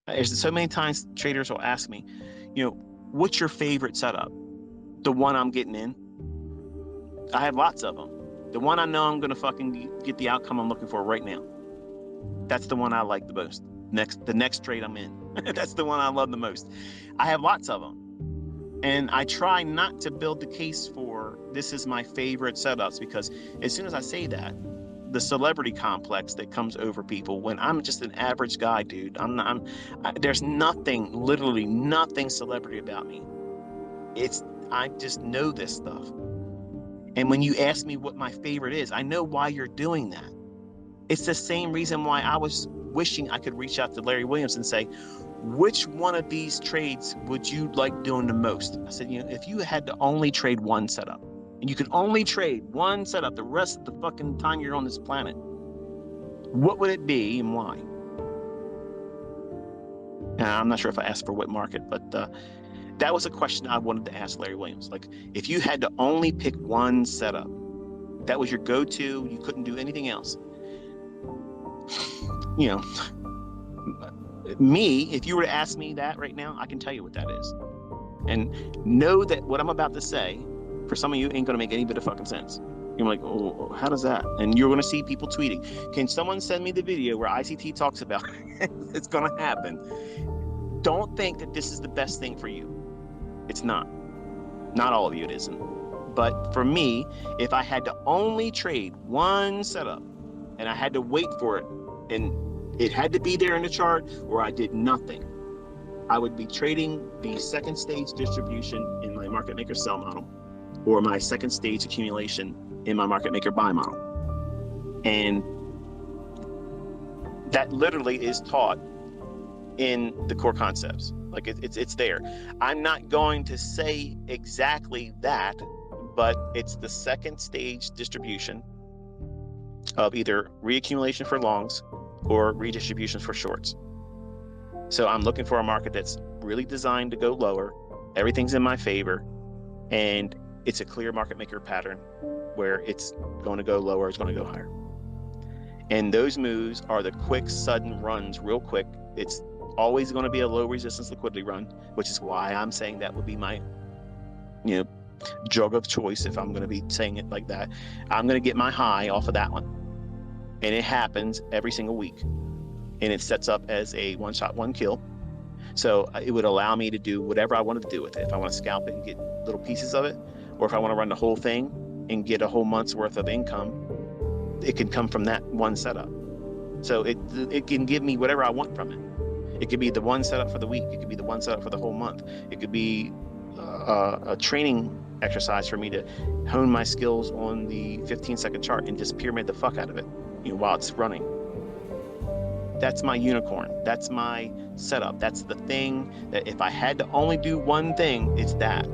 There's so many times traders will ask me, what's your favorite setup? The one I'm getting in. I have lots of them. The one I know I'm going to fucking get the outcome I'm looking for right now. That's the one I like the most. The next trade I'm in. That's the one I love the most. I have lots of them. And I try not to build the case for this is my favorite setups, because as soon as I say that, the celebrity complex that comes over people when I'm just an average guy, dude. There's nothing, literally nothing celebrity about me. I just know this stuff. And when you ask me what my favorite is, I know why you're doing that. It's the same reason why I was wishing I could reach out to Larry Williams and say, which one of these trades would you like doing the most? I said, if you had to only trade one setup, and you could only trade one setup the rest of the fucking time you're on this planet, what would it be and why? And I'm not sure if I asked for what market, but that was a question I wanted to ask Larry Williams. Like, if you had to only pick one setup, that was your go-to, you couldn't do anything else. Me, if you were to ask me that right now, I can tell you what that is. And know that what I'm about to say, for some of you, ain't going to make any bit of fucking sense. You're like, oh, how does that? And you're going to see people tweeting, can someone send me the video where ICT talks about it? It's going to happen. Don't think that this is the best thing for you. It's not. Not all of you, it isn't. But for me, if I had to only trade one setup and I had to wait for it, and it had to be there in the chart, or I did nothing, I would be trading the second stage distribution in my market maker sell model, or my second stage accumulation in my market maker buy model. And that literally is taught in the core concepts. Like it's there. I'm not going to say exactly that, but it's the second stage distribution of either reaccumulation for longs or redistributions for shorts. So I'm looking for a market that's really designed to go lower. Everything's in my favor, and it's a clear market maker pattern where it's going to go lower, it's going to go higher. And those moves are the quick, sudden runs, real quick. It's always going to be a low resistance liquidity run, which is why I'm saying that would be my, drug of choice. If I'm going to be saying it like that, I'm going to get my high off of that one. And it happens every single week. And it sets up as a one shot, one kill. So it would allow me to do whatever I wanted to do with it. If I want to scalp it and get little pieces of it, or if I want to run the whole thing and get a whole month's worth of income, it can come from that one setup. So it can give me whatever I want from it. It could be the one setup for the week. It could be the one setup for the whole month. It could be a training exercise for me to hone my skills on the 15-second chart and just pyramid the fuck out of it, while it's running. That's my unicorn. That's my setup. That's the thing that if I had to only do one thing, it's that.